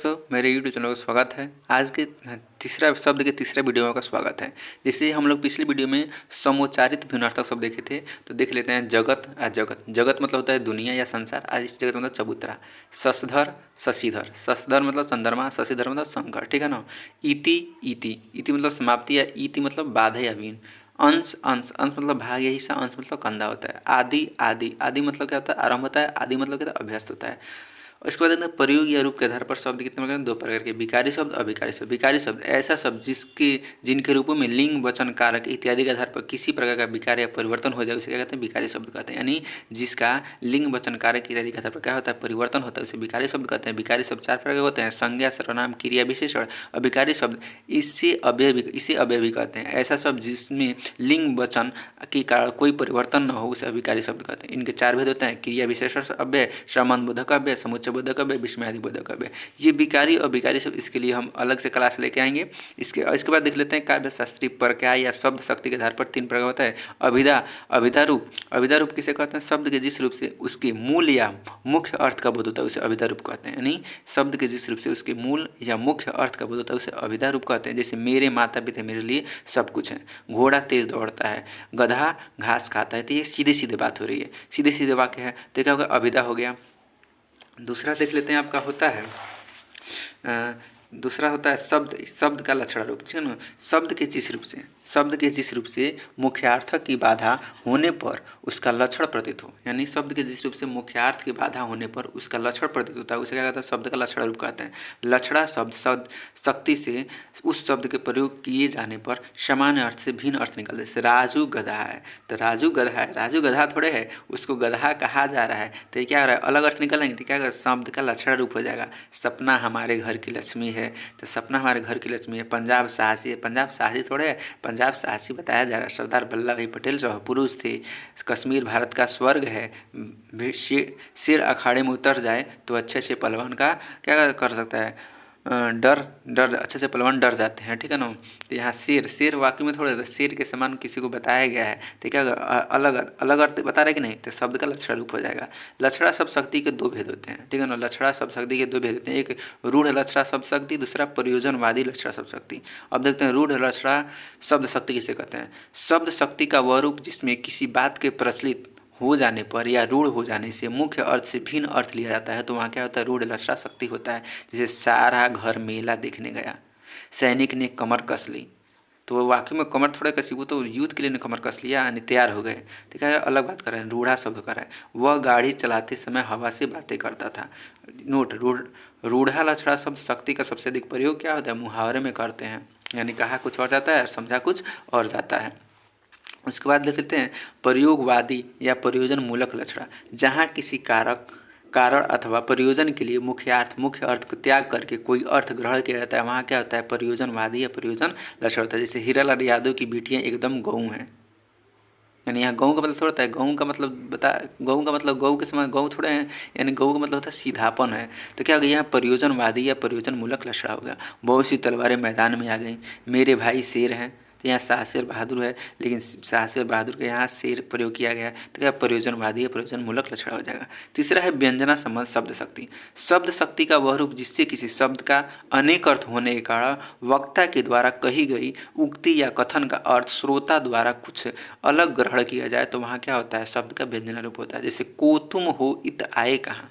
दोस्तों, मेरे YouTube channel का स्वागत है। आज के तीसरा शब्द के तीसरे वीडियो में आपका स्वागत है। जैसे हम लोग पिछले वीडियो में समोच्चारित भिन्नार्थक शब्द देखे थे, तो देख लेते हैं जगत। जगत जगत मतलब होता है दुनिया या संसार। आज इस जगत मतलब चबूतरा। शशधर शशिधर, शशधर मतलब चंद्रमा, शशिधर मतलब शंकर, ठीक है ना। इति इति इति मतलब समाप्ति, या इति मतलब बाधा या बीन। अंश अंश अंश मतलब भाग या हिस्सा, अंश मतलब कंधा होता है। आदि आदि आदि मतलब क्या होता है? आरंभ होता है। आदि मतलब क्या होता है? अभ्यस्त होता है। इसके बाद देखते हैं प्रयोग या रूप के आधार पर शब्द कितने प्रकार? दो प्रकार के, विकारी शब्द, अविकारी शब्द। विकारी शब्द ऐसा शब्द जिनके रूपों में लिंग, वचन, कारक इत्यादि के आधार पर किसी प्रकार का विकार या परिवर्तन हो जाए उसे क्या कहते हैं? विकारी शब्द कहते हैं। यानी जिसका लिंग, वचन, कारक इत्यादि के आधार पर क्या होता है? परिवर्तन होता है, उसे विकारी शब्द कहते हैं। विकारी शब्द चार प्रकार के होते हैं: संज्ञा, सर्वनाम, क्रिया, विशेषण। अविकारी शब्द इसे अवयवी कहते हैं। ऐसा शब्द जिसमें लिंग, वचन के कारण कोई परिवर्तन न हो उसे अविकारी शब्द कहते हैं। इनके चार भेद होते हैं: क्रिया विशेषण अव्यय, संबंध बोधक अव्यय, समुच्चय बोधक अव्यय, विस्मयादि बोधक अव्यय। ये विकारी और विकारी शब्द, इसके लिए हम अलग से क्लास लेके आएंगे। इसके बाद देख लेते हैं काव्य शास्त्री प्रकाय या शब्द शक्ति के आधार पर तीन प्रकार होता है: अभिधा, अभिधा रूप। अभिधा रूप किसे कहते हैं? शब्द के जिस रूप से उसके मूल या मुख्य अर्थ का बोध होता है उसे अभिधा रूप कहते हैं। यानी शब्द के जिस रूप से उसके मूल या मुख्य अर्थ का बोध होता है उसे अभिधा रूप कहते हैं। जैसे मेरे माता पिता मेरे लिए सब कुछ है, घोड़ा तेज दौड़ता है, गधा घास खाता है। तो ये सीधे सीधे बात हो रही है, सीधे सीधे वाक्य है, तो क्या होगा? अभिधा हो गया। दूसरा देख लेते हैं, आपका होता है दूसरा होता है शब्द, शब्द का लक्षण रूप, ठीक है ना। शब्द के जिस रूप से मुख्यार्थ की बाधा होने पर उसका लक्षण प्रतीत हो, यानी शब्द के जिस रूप से मुख्यार्थ की बाधा होने पर उसका लक्षण प्रतीत होता है उसे क्या कहते हैं? शब्द का लक्षण रूप कहते हैं। लक्षणा शब्द शक्ति से उस शब्द के प्रयोग किए जाने पर सामान्य अर्थ से भिन्न अर्थ निकलते। जैसे राजू गधा है, तो राजू गधा है, राजू गधा थोड़े है, उसको गधा कहा जा रहा है, तो क्या हो रहा है? अलग अर्थ निकलेंगे, तो क्या शब्द का लक्षण रूप हो जाएगा। सपना हमारे घर की लक्ष्मी है, तो सपना हमारे घर की लक्ष्मी है। पंजाब साहसी है, पंजाब साहसी थोड़े है, पंजाब साहसी बताया जा रहा है। सरदार वल्लभ भाई पटेल जो पुरुष थे। कश्मीर भारत का स्वर्ग है। शेर अखाड़े में उतर जाए तो अच्छे से पहलवान का क्या कर सकता है? डर अच्छे से पहलवान डर जाते हैं, ठीक है ना। तो यहाँ शेर वाक्य में थोड़ा शेर के समान किसी को बताया गया है, तो क्या अलग अलग अर्थ बता रहे कि नहीं, तो शब्द का लक्षण रूप हो जाएगा। लक्षणा शब्द शक्ति के दो भेद होते हैं, ठीक है ना। लक्षणा शब्द शक्ति के दो भेद होते हैं, एक रूढ़ लक्षणा शब्द शक्ति, दूसरा प्रयोजनवादी लक्षणा शब्द शक्ति। अब देखते हैं रूढ़ लक्षणा शब्द शक्ति किसे कहते हैं। शब्द शक्ति का वह रूप जिसमें किसी बात के प्रचलित हो जाने पर या रूढ़ हो जाने से मुख्य अर्थ से भिन्न अर्थ लिया जाता है, तो वहाँ क्या होता है? रूढ़ लक्षणा शक्ति होता है। जैसे सारा घर मेला देखने गया, सैनिक ने कमर कस ली, तो वो वाकई में कमर थोड़ा कसी, वो तो युद्ध के लिए ने कमर कस लिया, यानी तैयार हो गए। तो क्या अलग बात कर रहे हैं? रूढ़ा शब्द कर रहा है। वह गाड़ी चलाते समय हवा से बातें करता था। नोट, रूढ़ा लक्षणा शब्द शक्ति का सबसे अधिक प्रयोग क्या होता है? मुहावरे में करते हैं, यानी कहा कुछ और जाता है और समझा कुछ और जाता है। उसके बाद देख लेते हैं प्रयोगवादी या प्रयोजन मूलक लक्षणा। जहाँ किसी कारण अथवा प्रयोजन के लिए मुख्य अर्थ को त्याग करके कोई अर्थ ग्रहण किया जाता है, वहाँ क्या होता है? प्रयोजनवादी या प्रयोजन लक्षण होता है। जैसे हीरालाल यादव की बेटियाँ एकदम गऊ हैं, यानी यहाँ गऊ का मतलब थोड़ा होता है, गऊ का मतलब गऊ के समान गऊ थोड़े हैं, यानी गऊ का मतलब होता है सीधापन है। तो क्या हो गया? यहाँ प्रयोजनवादी या प्रयोजन मूलक लक्षण हो गया। बहुत सी तलवारें मैदान में आ गई, मेरे भाई शेर हैं, तो यहाँ साहसी और बहादुर है, लेकिन साहसी और बहादुर के यहाँ शेर प्रयोग किया गया, तो क्या प्रयोजनवादी या प्रयोजन मूलक लक्षण हो जाएगा। तीसरा है व्यंजना संबंध शब्द शक्ति। शब्द शक्ति का वह रूप जिससे किसी शब्द का अनेक अर्थ होने के कारण वक्ता के द्वारा कही गई उक्ति या कथन का अर्थ श्रोता द्वारा कुछ अलग ग्रहण किया जाए, तो वहाँ क्या होता है? शब्द का व्यंजना रूप होता है। जैसे को तुम हो इत आए कहाँ,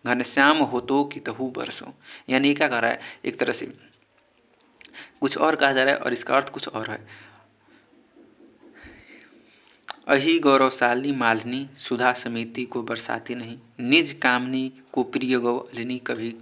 घनश्याम हो तो कितहु बरसों, यानी क्या कर रहा है? एक तरह से कुछ और कहा जा रहा है और इसका अर्थ कुछ और है। अहि गौरवशाली मालिनी सुधा समिति को बरसाती नहीं, निज कामनी को प्रिय गौलिनी कभी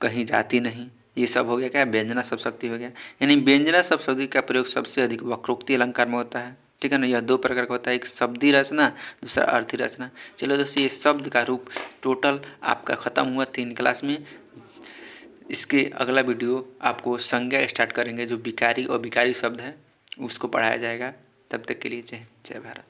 कहीं जाती नहीं। ये सब हो गया क्या? व्यंजना शब्द शक्ति हो गया। यानी व्यंजना शब्द शक्ति का प्रयोग सबसे अधिक वक्रोक्ति अलंकार में होता है, ठीक है ना। यह दो प्रकार का होता है, एक शब्दी रचना, दूसरा अर्थी रचना। चलो दोस्तों, ये शब्द का रूप टोटल आपका खत्म हुआ 3 क्लास में। इसके अगला वीडियो आपको संज्ञा स्टार्ट करेंगे, जो विकारी और विकारी शब्द है उसको पढ़ाया जाएगा। तब तक के लिए जय भारत।